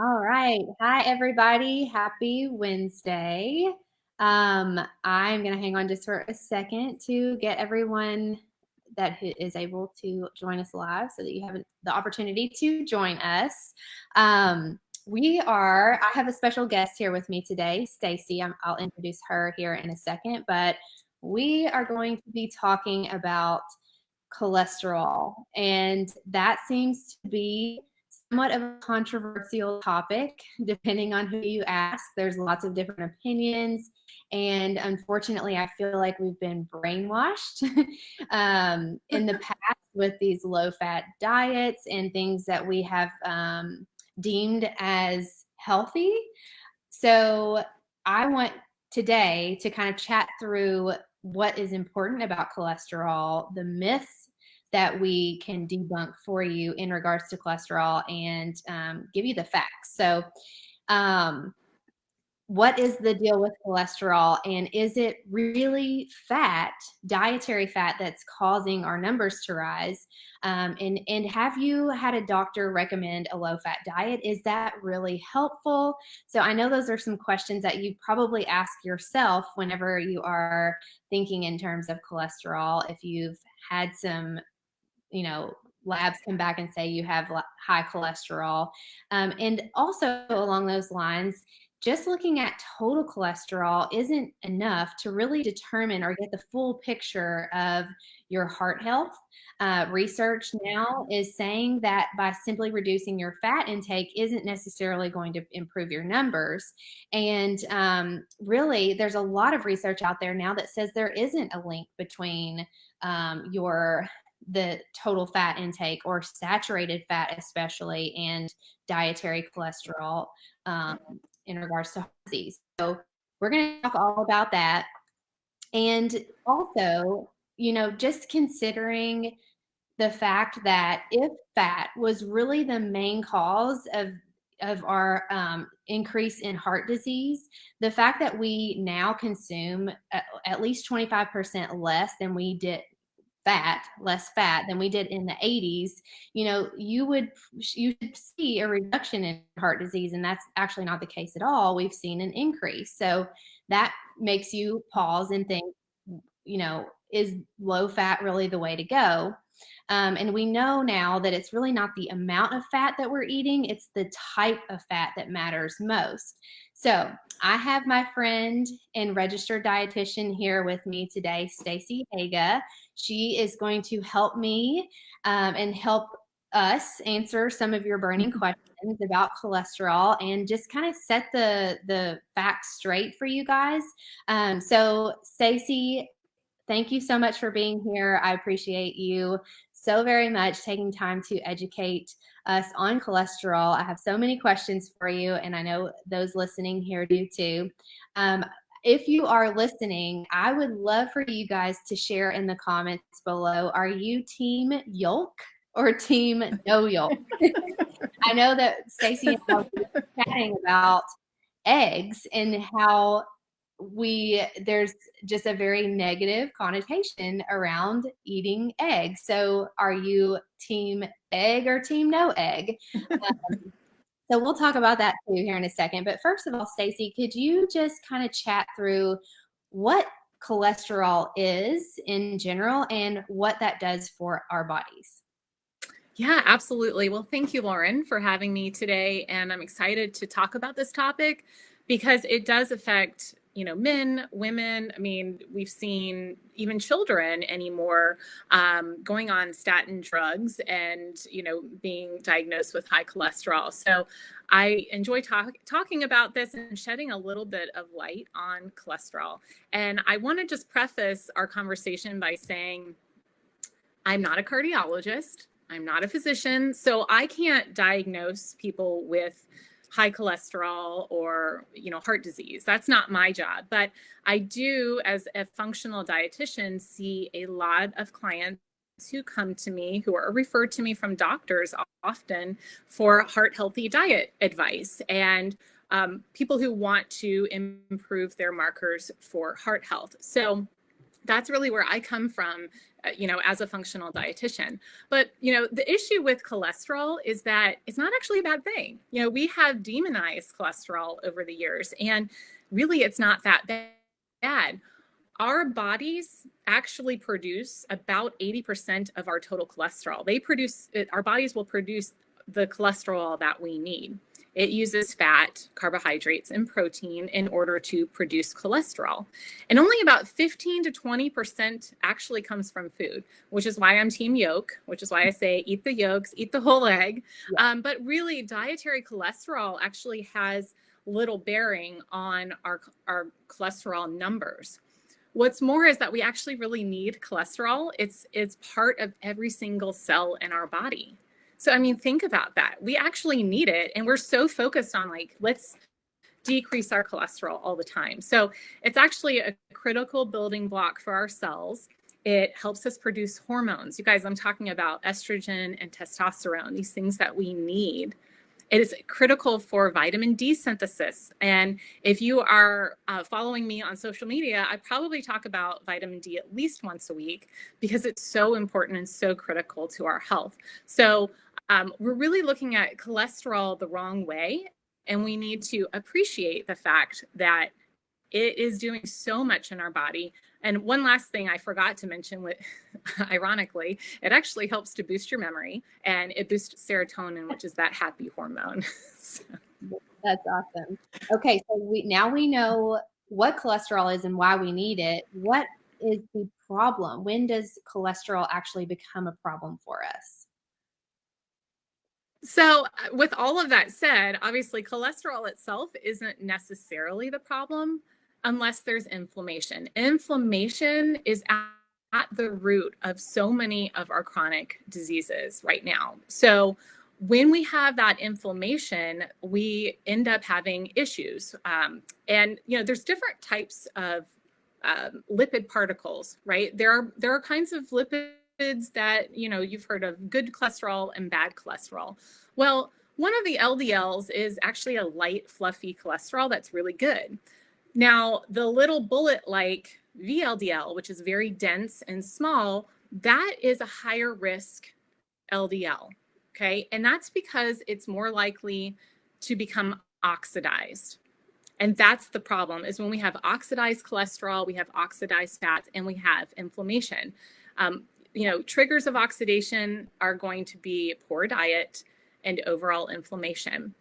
All right. Hi, everybody. Happy Wednesday. I'm going to hang on just for a second to get everyone that is able to join us live so that you have the opportunity to join us. I have a special guest here with me today, Stacie. I'll introduce her here in a second, but we are going to be talking about cholesterol, and that seems to be somewhat of a controversial topic depending on who you ask. There's lots of different opinions, and unfortunately I feel like we've been brainwashed in the past with these low-fat diets and things that we have deemed as healthy. So I want today to kind of chat through what is important about cholesterol, the myths that we can debunk for you in regards to cholesterol, and give you the facts. So what is the deal with cholesterol, and is it really fat, dietary fat, that's causing our numbers to rise? And have you had a doctor recommend a low-fat diet? Is that really helpful? So I know those are some questions that you probably ask yourself whenever you are thinking in terms of cholesterol. If you've had some, labs come back and say you have high cholesterol. And also along those lines, just looking at total cholesterol isn't enough to really determine or get the full picture of your heart health. Research now is saying that by simply reducing your fat intake isn't necessarily going to improve your numbers. And really, there's a lot of research out there now that says there isn't a link between the total fat intake or saturated fat especially, and dietary cholesterol in regards to heart disease. So we're going to talk all about that. And also, just considering the fact that if fat was really the main cause of our increase in heart disease, the fact that we now consume at least 25% less fat than we did in the 80s, you should see a reduction in heart disease, and that's actually not the case at all. We've seen an increase. So that makes you pause and think, is low fat really the way to go? And we know now that it's really not the amount of fat that we're eating, it's the type of fat that matters most. So I have my friend and registered dietitian here with me today, Stacie Haaga. She is going to help me and help us answer some of your burning questions about cholesterol and just kind of set the facts straight for you guys. So Stacie, thank you so much for being here. I appreciate you so very much taking time to educate us on cholesterol. I have so many questions for you, and I know those listening here do too. If you are listening, I would love for you guys to share in the comments below. Are you team yolk or team no yolk? I know that Stacie and I were chatting about eggs and how there's just a very negative connotation around eating eggs. So are you team egg or team no egg? So we'll talk about that too here in a second. But first of all, Stacie, could you just kind of chat through what cholesterol is in general and what that does for our bodies? Yeah, absolutely. Well, thank you, Loren, for having me today. And I'm excited to talk about this topic because it does affect, men, women. I mean, we've seen even children anymore going on statin drugs and, being diagnosed with high cholesterol. So I enjoy talking about this and shedding a little bit of light on cholesterol. And I want to just preface our conversation by saying I'm not a cardiologist. I'm not a physician, so I can't diagnose people with high cholesterol or, heart disease. That's not my job. But I do, as a functional dietitian, see a lot of clients who come to me, who are referred to me from doctors often for heart healthy diet advice, and people who want to improve their markers for heart health. So that's really where I come from as a functional dietitian. But, the issue with cholesterol is that it's not actually a bad thing. We have demonized cholesterol over the years, and really it's not that bad. Our bodies actually produce about 80% of our total cholesterol. Our bodies will produce the cholesterol that we need. It uses fat, carbohydrates, and protein in order to produce cholesterol. And only about 15 to 20% actually comes from food, which is why I'm team yolk, which is why I say eat the yolks, eat the whole egg. Yeah. But really, dietary cholesterol actually has little bearing on our cholesterol numbers. What's more is that we actually really need cholesterol. It's part of every single cell in our body. So, think about that. We actually need it. And we're so focused on let's decrease our cholesterol all the time. So it's actually a critical building block for our cells. It helps us produce hormones. You guys, I'm talking about estrogen and testosterone, these things that we need. It is critical for vitamin D synthesis. And if you are following me on social media, I probably talk about vitamin D at least once a week because it's so important and so critical to our health. So we're really looking at cholesterol the wrong way, and we need to appreciate the fact that it is doing so much in our body. And one last thing I forgot to mention, ironically, it actually helps to boost your memory, and it boosts serotonin, which is that happy hormone. So. That's awesome. Okay, so now we know what cholesterol is and why we need it. What is the problem? When does cholesterol actually become a problem for us? So with all of that said, obviously cholesterol itself isn't necessarily the problem unless there's inflammation. Inflammation is at the root of so many of our chronic diseases right now. So when we have that inflammation, we end up having issues. And there's different types of lipid particles, right? There are kinds of lipids that, you've heard of, good cholesterol and bad cholesterol. Well, one of the LDLs is actually a light, fluffy cholesterol that's really good. Now, the little bullet-like VLDL, which is very dense and small, that is a higher risk LDL, okay? And that's because it's more likely to become oxidized. And that's the problem, is when we have oxidized cholesterol, we have oxidized fats, and we have inflammation. Triggers of oxidation are going to be poor diet and overall inflammation.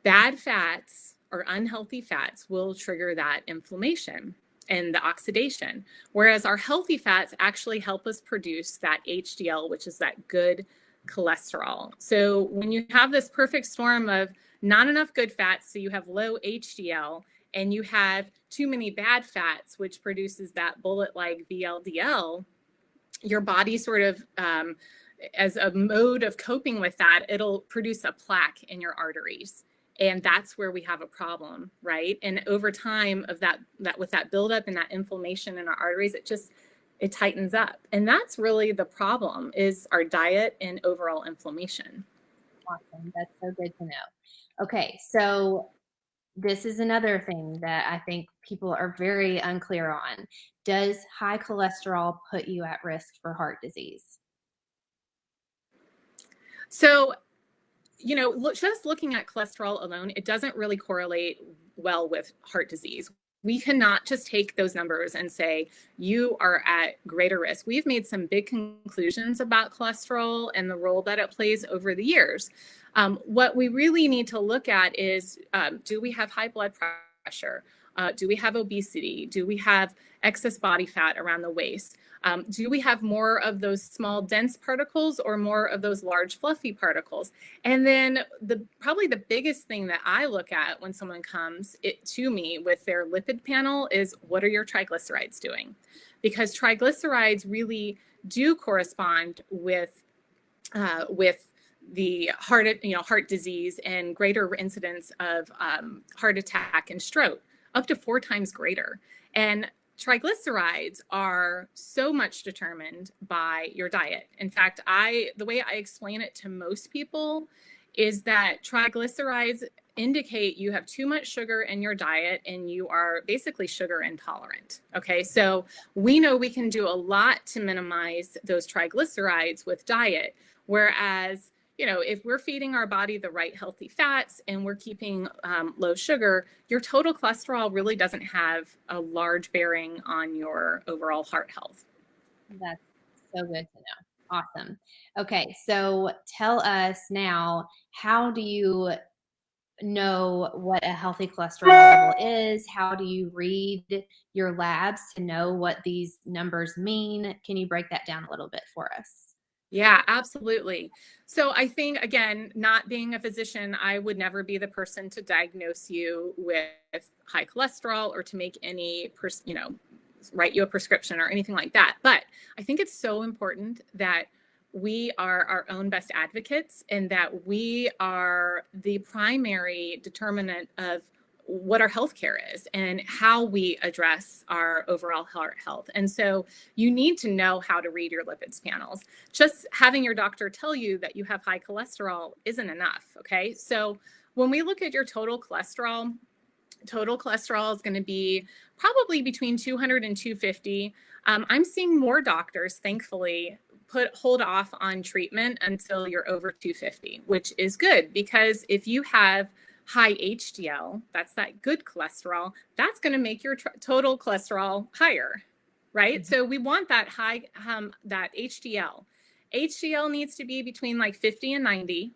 Bad fats or unhealthy fats will trigger that inflammation and the oxidation, whereas our healthy fats actually help us produce that HDL, which is that good cholesterol. So when you have this perfect storm of not enough good fats, so you have low HDL, and you have too many bad fats, which produces that bullet-like VLDL, your body sort of, as a mode of coping with that, it'll produce a plaque in your arteries. And that's where we have a problem, right? And over time of that with that buildup and that inflammation in our arteries, it tightens up. And that's really the problem, is our diet and overall inflammation. Awesome. That's so good to know. Okay, so this is another thing that I think people are very unclear on. Does high cholesterol put you at risk for heart disease? So, just looking at cholesterol alone, it doesn't really correlate well with heart disease. We cannot just take those numbers and say you are at greater risk. We've made some big conclusions about cholesterol and the role that it plays over the years. What we really need to look at is, do we have high blood pressure? Do we have obesity? Do we have excess body fat around the waist? Do we have more of those small, dense particles or more of those large, fluffy particles? And then probably the biggest thing that I look at when someone comes to me with their lipid panel is, what are your triglycerides doing? Because triglycerides really do correspond with the heart disease and greater incidence of heart attack and stroke, up to 4 times greater. And triglycerides are so much determined by your diet. In fact, the way I explain it to most people is that triglycerides indicate you have too much sugar in your diet and you are basically sugar intolerant. Okay, so we know we can do a lot to minimize those triglycerides with diet, whereas if we're feeding our body the right healthy fats and we're keeping low sugar, your total cholesterol really doesn't have a large bearing on your overall heart health. That's so good to know. Awesome. Okay, so tell us now, how do you know what a healthy cholesterol level is? How do you read your labs to know what these numbers mean? Can you break that down a little bit for us? Yeah, absolutely. So I think, again, not being a physician, I would never be the person to diagnose you with high cholesterol or to make any, write you a prescription or anything like that. But I think it's so important that we are our own best advocates and that we are the primary determinant of what our healthcare is and how we address our overall heart health. And so you need to know how to read your lipids panels. Just having your doctor tell you that you have high cholesterol isn't enough. Okay. So when we look at your total cholesterol is going to be probably between 200 and 250. I'm seeing more doctors, thankfully, hold off on treatment until you're over 250, which is good, because if you have high HDL, that's that good cholesterol, that's going to make your total cholesterol higher, right? Mm-hmm. So we want that high, that HDL. HDL needs to be between like 50 and 90.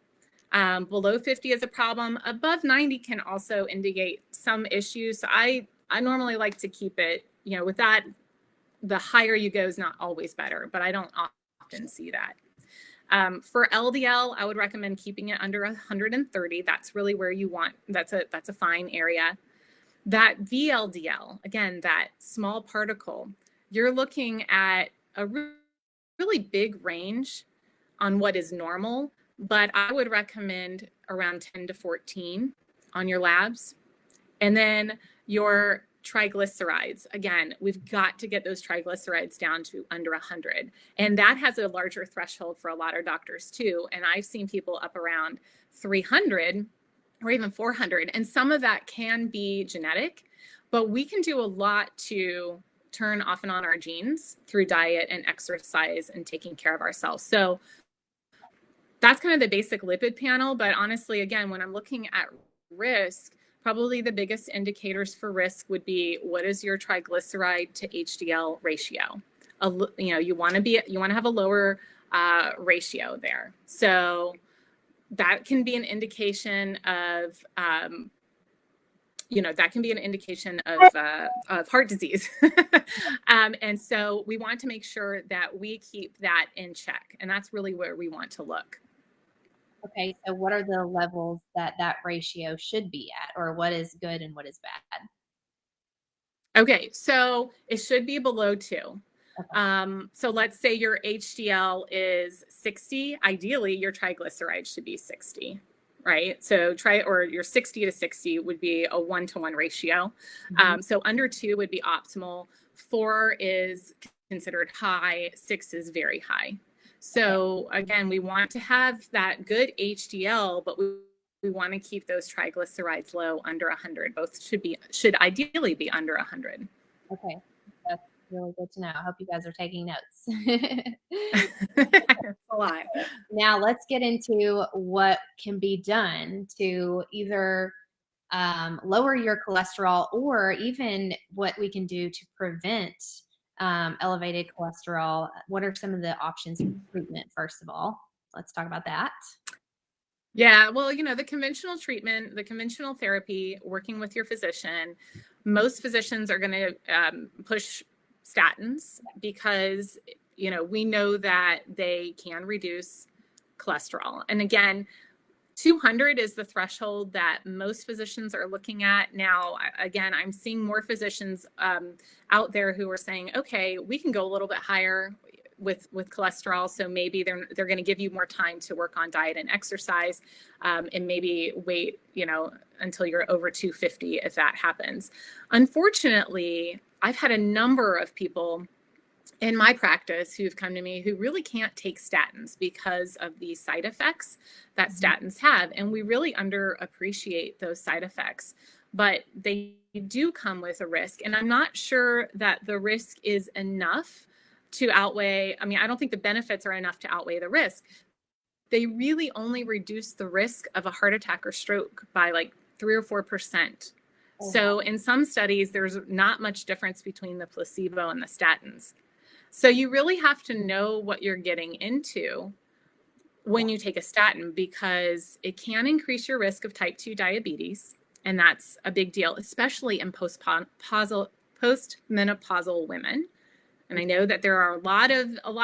Below 50 is a problem. Above 90 can also indicate some issues. So I normally like to keep it, with that, the higher you go is not always better, but I don't often see that. For LDL, I would recommend keeping it under 130. That's really where you want, that's a fine area. That VLDL, again, that small particle, you're looking at a really big range on what is normal, but I would recommend around 10 to 14 on your labs. And then your triglycerides, again, we've got to get those triglycerides down to under 100. And that has a larger threshold for a lot of doctors too. And I've seen people up around 300 or even 400. And some of that can be genetic, but we can do a lot to turn off and on our genes through diet and exercise and taking care of ourselves. So that's kind of the basic lipid panel. But honestly, again, when I'm looking at risk, probably the biggest indicators for risk would be, what is your triglyceride to HDL ratio? You want to have a lower ratio there. So that can be an indication of, of heart disease. And so we want to make sure that we keep that in check. And that's really where we want to look. Okay, so what are the levels that ratio should be at, or what is good and what is bad? Okay, so it should be below 2. Okay. So let's say your HDL is 60. Ideally, your triglycerides should be 60, right? So your 60 to 60 would be a 1-to-1 ratio. Mm-hmm. So under 2 would be optimal. 4 is considered high. 6 is very high. So again, we want to have that good HDL, but we want to keep those triglycerides low, under 100. Both should ideally be under 100. Okay, that's really good to know. I hope you guys are taking notes. That's a lot. Now let's get into what can be done to either lower your cholesterol, or even what we can do to prevent elevated cholesterol. What are some of the options for treatment? First of all, let's talk about that. Yeah, well, the conventional treatment, the conventional therapy, working with your physician, most physicians are going to push statins because, we know that they can reduce cholesterol. And again, 200 is the threshold that most physicians are looking at. Now, again, I'm seeing more physicians out there who are saying, okay, we can go a little bit higher with cholesterol. So maybe they're going to give you more time to work on diet and exercise, and maybe wait, until you're over 250 if that happens. Unfortunately, I've had a number of people in my practice who've come to me who really can't take statins because of the side effects that statins have. And we really underappreciate those side effects, but they do come with a risk. And I'm not sure that the risk is enough to outweigh, I mean, I don't think the benefits are enough to outweigh the risk. They really only reduce the risk of a heart attack or stroke by like 3 or 4%. So in some studies, there's not much difference between the placebo and the statins. So you really have to know what you're getting into when you take a statin, because it can increase your risk of type 2 diabetes. And that's a big deal, especially in postmenopausal women. And I know that there are a lot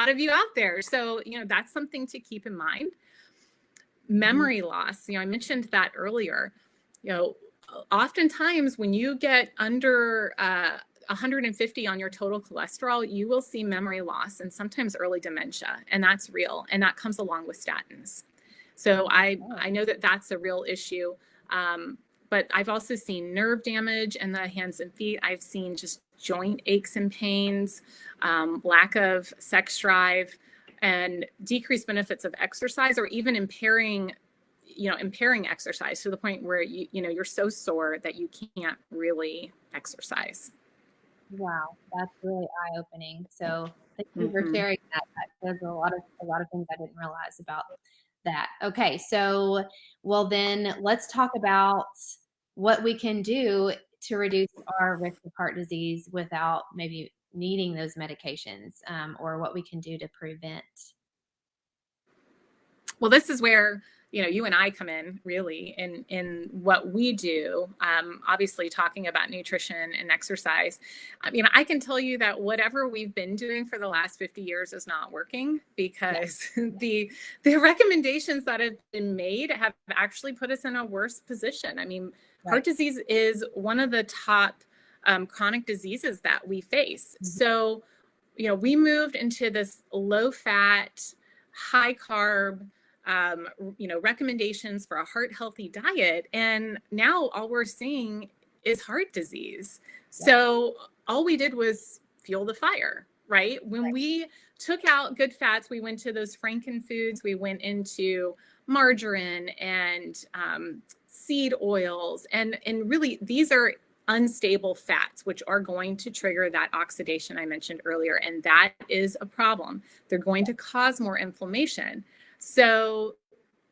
of you out there. So, that's something to keep in mind. Memory loss, I mentioned that earlier. Oftentimes when you get under 150 on your total cholesterol, you will see memory loss and sometimes early dementia, and that's real, and that comes along with statins. So I know that that's a real issue, but I've also seen nerve damage in the hands and feet. I've seen just joint aches and pains, lack of sex drive, and decreased benefits of exercise, or even impairing exercise to the point where you're so sore that you can't really exercise. Wow, that's really eye-opening. So thank you for sharing that. There's a lot of things I didn't realize about that. Okay, so well then let's talk about what we can do to reduce our risk of heart disease without maybe needing those medications, or what we can do to prevent. Well, this is where you and I come in really in what we do. Obviously talking about nutrition and exercise. I can tell you that whatever we've been doing for the last 50 years is not working, because the recommendations that have been made have actually put us in a worse position. Heart disease is one of the top chronic diseases that we face. So, we moved into this low fat, high carb, recommendations for a heart healthy diet. And now all we're seeing is heart disease. So all we did was fuel the fire, right? When we took out good fats, we went to those Franken foods, we went into margarine and seed oils. And really, these are unstable fats, which are going to trigger that oxidation I mentioned earlier. And that is a problem. They're going to cause more inflammation. So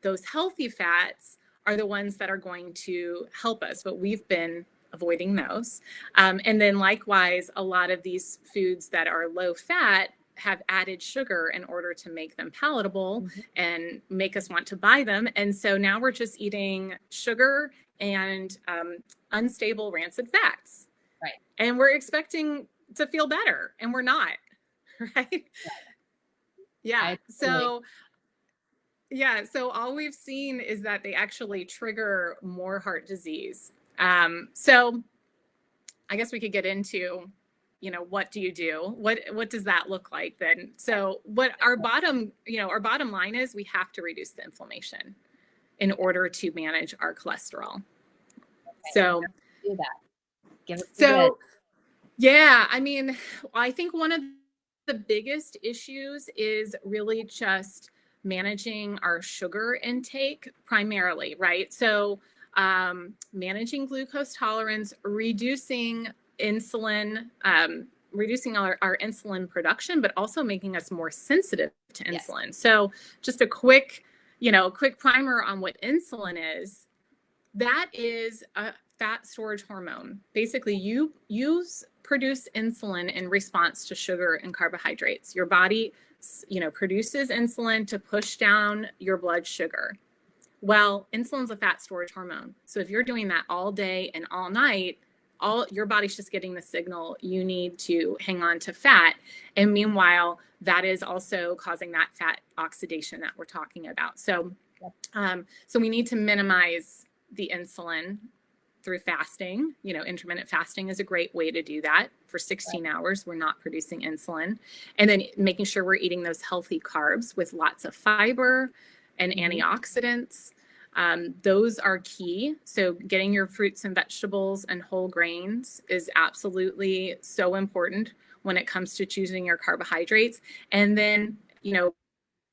those healthy fats are the ones that are going to help us, but we've been avoiding those. And then likewise, a lot of these foods that are low fat have added sugar in order to make them palatable and make us want to buy them. And so now we're just eating sugar and unstable rancid fats. Right. And we're expecting to feel better, and we're not, right? Yeah. So all we've seen is that they actually trigger more heart disease. So I guess we could get into, what do you do? What does that look like then? So what our bottom line is, we have to reduce the inflammation in order to manage our cholesterol. Okay, so do that. Give us I think one of the biggest issues is really just managing our sugar intake primarily, right? So managing glucose tolerance, reducing insulin, reducing our insulin production, but also making us more sensitive to insulin. So just a quick primer on what insulin is. That is a fat storage hormone. Basically, you produce insulin in response to sugar and carbohydrates. Your body produces insulin to push down your blood sugar. Well, insulin's a fat storage hormone. So if you're doing that all day and all night, your body's just getting the signal you need to hang on to fat. And meanwhile, that is also causing that fat oxidation that we're talking about. So we need to minimize the insulin through fasting. Intermittent fasting is a great way to do that. For 16 hours, we're not producing insulin. And then making sure we're eating those healthy carbs with lots of fiber and antioxidants. Those are key. So getting your fruits and vegetables and whole grains is absolutely so important. when it comes to choosing your carbohydrates. And then,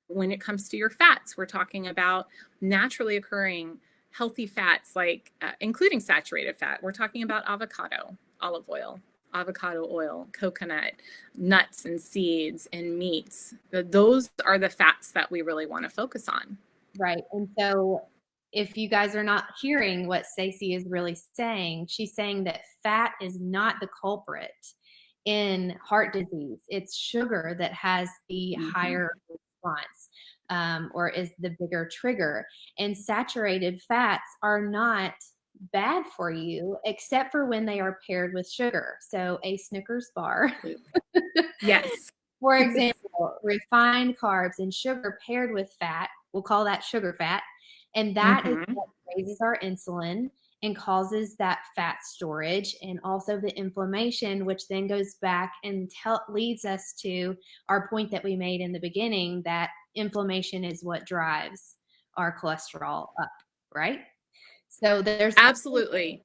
when it comes to your fats, we're talking about naturally occurring healthy fats, like including saturated fat. We're talking about avocado, olive oil, coconut, nuts and seeds and meats. Those are the fats that we really want to focus on. Right. And so if you guys are not hearing what Stacie is really saying, she's saying that fat is not the culprit in heart disease. It's sugar that has the higher response, or is the bigger trigger. And saturated fats are not bad for you, except for when they are paired with sugar. So a Snickers bar. Yes. For example, refined carbs and sugar paired with fat, we'll call that sugar fat. And that is what raises our insulin and causes that fat storage and also the inflammation, which then goes back and leads us to our point that we made in the beginning, that inflammation is what drives our cholesterol up, right? So there's absolutely,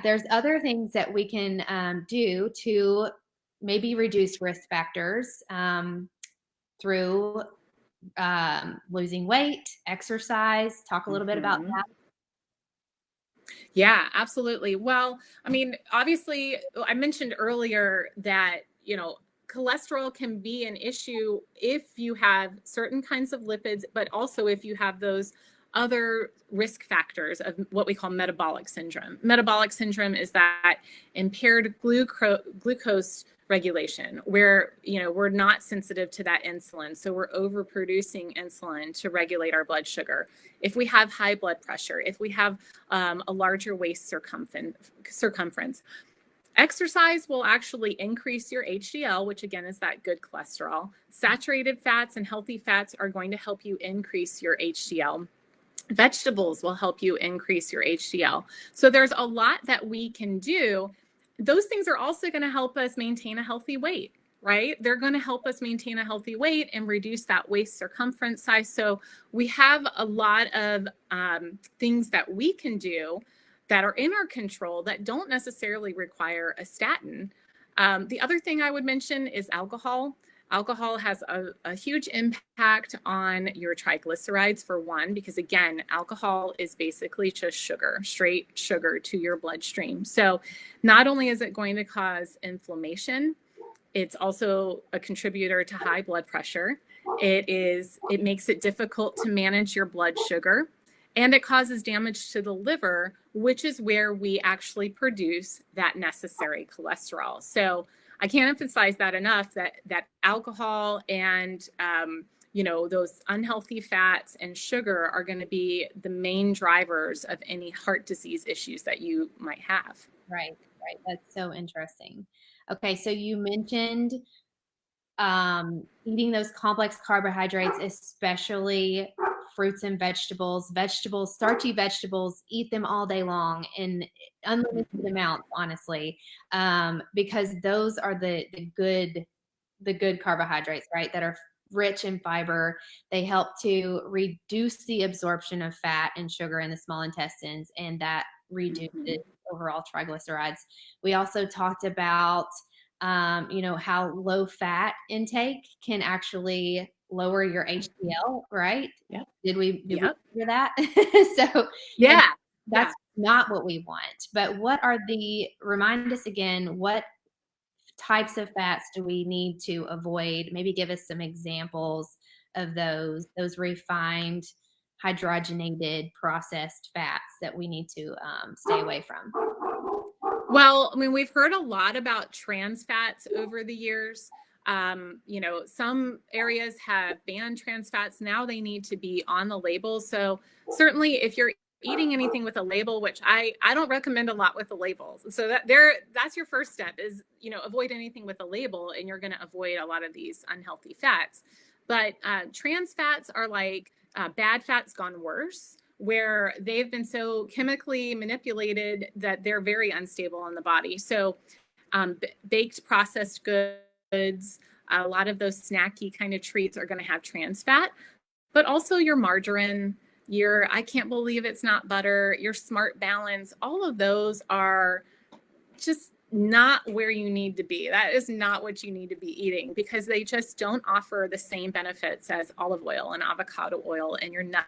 there's other things that we can do to maybe reduce risk factors through losing weight, exercise. Talk a little bit about that. Yeah, absolutely. Well, I mean, obviously, I mentioned earlier that, cholesterol can be an issue if you have certain kinds of lipids, but also if you have those other risk factors of what we call metabolic syndrome. Metabolic syndrome is that impaired glucose regulation, where we're not sensitive to that insulin, so we're overproducing insulin to regulate our blood sugar. If we have high blood pressure, if we have a larger waist circumference, exercise will actually increase your HDL, which again is that good cholesterol. Saturated fats and healthy fats are going to help you increase your HDL. Vegetables will help you increase your HDL. So there's a lot that we can do. Those things are also going to help us maintain a healthy weight, right? They're going to help us maintain a healthy weight and reduce that waist circumference size. So we have a lot of things that we can do that are in our control that don't necessarily require a statin. The other thing I would mention is alcohol. Alcohol has a huge impact on your triglycerides, for one, because again, alcohol is basically just sugar, straight sugar to your bloodstream. So not only is it going to cause inflammation, it's also a contributor to high blood pressure. It makes it difficult to manage your blood sugar, and it causes damage to the liver, which is where we actually produce that necessary cholesterol. So I can't emphasize that enough, that alcohol and, those unhealthy fats and sugar are going to be the main drivers of any heart disease issues that you might have. Right. That's so interesting. Okay. So you mentioned eating those complex carbohydrates, especially fruits and vegetables, starchy vegetables, eat them all day long in unlimited amounts, honestly, because those are the good carbohydrates, right? That are rich in fiber. They help to reduce the absorption of fat and sugar in the small intestines, and that reduces overall triglycerides. We also talked about how low fat intake can actually lower your HDL, right? Yep. Did we hear that? So that's not what we want. But remind us again, what types of fats do we need to avoid? Maybe give us some examples of those refined, hydrogenated, processed fats that we need to stay away from. Well, I mean, we've heard a lot about trans fats over the years. Some areas have banned trans fats. Now they need to be on the label. So certainly if you're eating anything with a label, which I don't recommend a lot with the labels. So that's your first step is, avoid anything with a label, and you're going to avoid a lot of these unhealthy fats. But trans fats are like bad fats gone worse, where they've been so chemically manipulated that they're very unstable in the body. So baked processed goods, a lot of those snacky kind of treats are going to have trans fat, but also your margarine, I can't believe it's not butter, your Smart Balance, all of those are just not where you need to be. That is not what you need to be eating, because they just don't offer the same benefits as olive oil and avocado oil and your nuts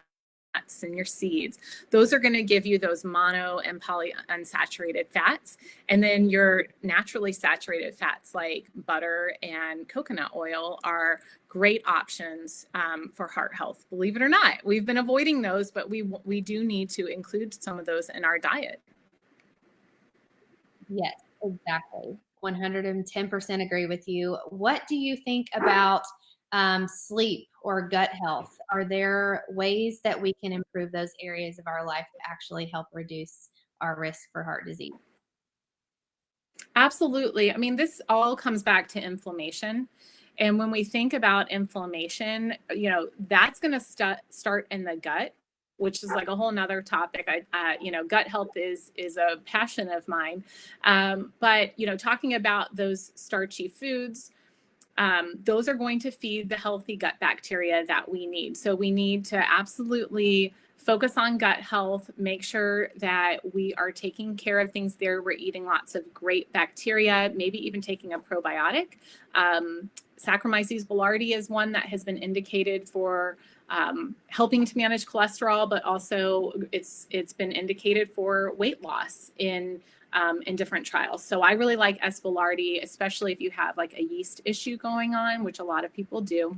and your seeds. Those are going to give you those mono and polyunsaturated fats. And then your naturally saturated fats like butter and coconut oil are great options for heart health. Believe it or not, we've been avoiding those, but we do need to include some of those in our diet. Yes, exactly. 110% agree with you. What do you think about sleep or gut health? Are there ways that we can improve those areas of our life to actually help reduce our risk for heart disease? Absolutely. I mean, this all comes back to inflammation. And when we think about inflammation, that's going to start in the gut, which is like a whole nother topic. Gut health is a passion of mine. But talking about those starchy foods, those are going to feed the healthy gut bacteria that we need. So we need to absolutely focus on gut health, make sure that we are taking care of things there. We're eating lots of great bacteria, maybe even taking a probiotic. Saccharomyces boulardii is one that has been indicated for helping to manage cholesterol, but also it's been indicated for weight loss in different trials. So I really like S. boulardii, especially if you have like a yeast issue going on, which a lot of people do.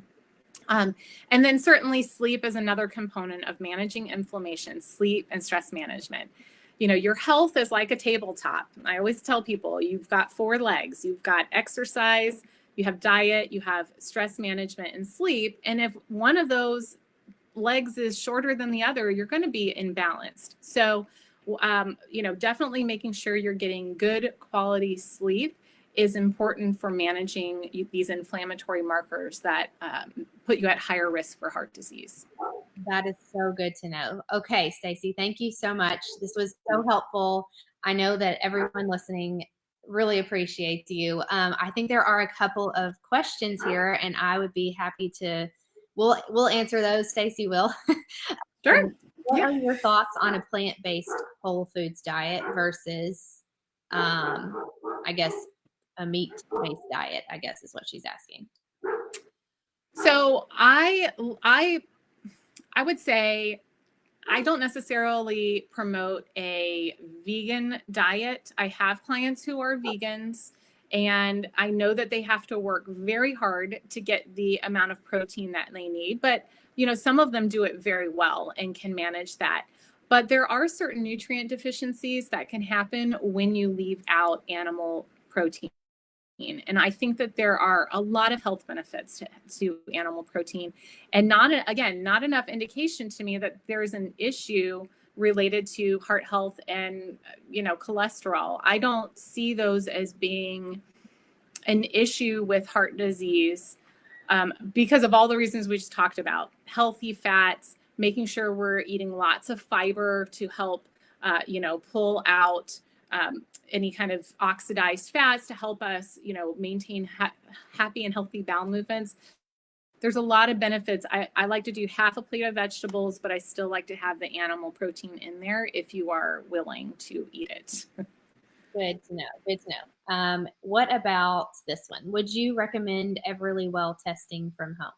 And then certainly sleep is another component of managing inflammation, sleep and stress management. Your health is like a tabletop. I always tell people you've got 4 legs. You've got exercise, you have diet, you have stress management and sleep. And if one of those legs is shorter than the other, you're going to be imbalanced. So, definitely making sure you're getting good quality sleep is important for managing these inflammatory markers that put you at higher risk for heart disease. That is so good to know. Okay, Stacie, thank you so much. This was so helpful. I know that everyone listening really appreciates you. I think there are a couple of questions here, and I would be happy to. We'll answer those. Stacie will. Sure. What are your thoughts on a plant-based whole foods diet versus, I guess, a meat-based diet? I guess is what she's asking. So I would say I don't necessarily promote a vegan diet. I have clients who are vegans, and I know that they have to work very hard to get the amount of protein that they need. But, some of them do it very well and can manage that. But there are certain nutrient deficiencies that can happen when you leave out animal protein. And I think that there are a lot of health benefits to animal protein, and not enough indication to me that there's an issue related to heart health and cholesterol. I don't see those as being an issue with heart disease because of all the reasons we just talked about. Healthy fats, making sure we're eating lots of fiber to help pull out any kind of oxidized fats to help us, maintain happy and healthy bowel movements. There's a lot of benefits. I like to do half a plate of vegetables, but I still like to have the animal protein in there if you are willing to eat it. Good to know. Good to know. What about this one? Would you recommend Everlywell testing from home?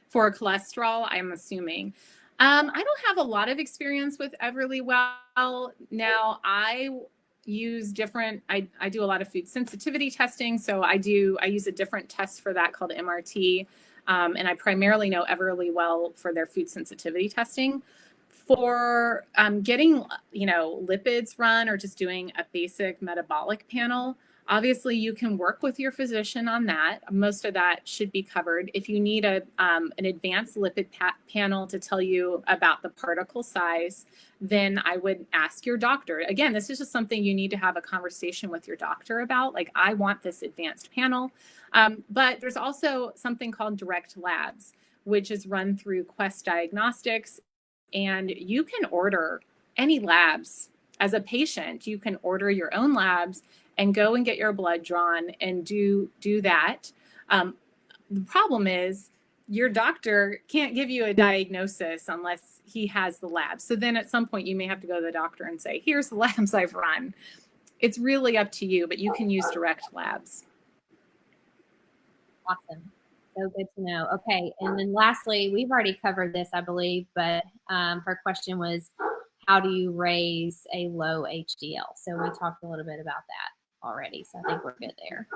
For cholesterol, I'm assuming. I don't have a lot of experience with Everlywell. Now, I use different, I do a lot of food sensitivity testing. So I use a different test for that called MRT. And I primarily know Everlywell for their food sensitivity testing. For getting, lipids run or just doing a basic metabolic panel, obviously you can work with your physician on that. Most of that should be covered. If you need an advanced lipid panel to tell you about the particle size, then I would ask your doctor. Again, this is just something you need to have a conversation with your doctor about. Like, I want this advanced panel. But there's also something called Direct Labs, which is run through Quest Diagnostics. And you can order any labs. As a patient, you can order your own labs and go and get your blood drawn and do that. The problem is your doctor can't give you a diagnosis unless he has the labs. So then at some point you may have to go to the doctor and say, here's the labs I've run. it's really up to you, but you can use direct labs. Awesome. So good to know. Okay. And then lastly, we've already covered this, I believe, but her question was, how do you raise a low HDL? So we talked a little bit about that already. So I think we're good there.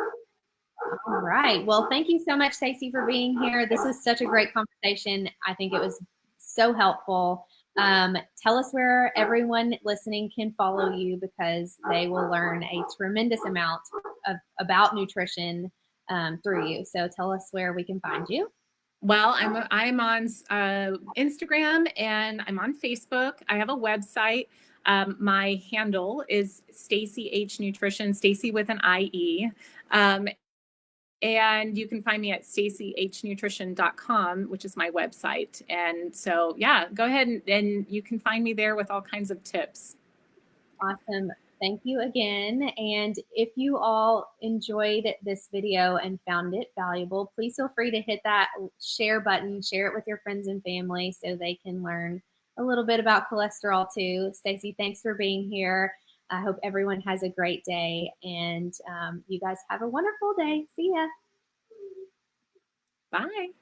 All right. Well, thank you so much, Stacie, for being here. This was such a great conversation. I think it was so helpful. Tell us where everyone listening can follow you, because they will learn a tremendous amount about nutrition through you. So tell us where we can find you. Well, I'm on Instagram and I'm on Facebook. I have a website. My handle is Stacie H Nutrition, Stacie with an IE. And you can find me at staciehnutrition.com, which is my website. And so, yeah, go ahead and you can find me there with all kinds of tips. Awesome. Thank you again. And if you all enjoyed this video and found it valuable, please feel free to hit that share button, share it with your friends and family so they can learn a little bit about cholesterol too. Stacie, thanks for being here. I hope everyone has a great day, and you guys have a wonderful day. See ya. Bye.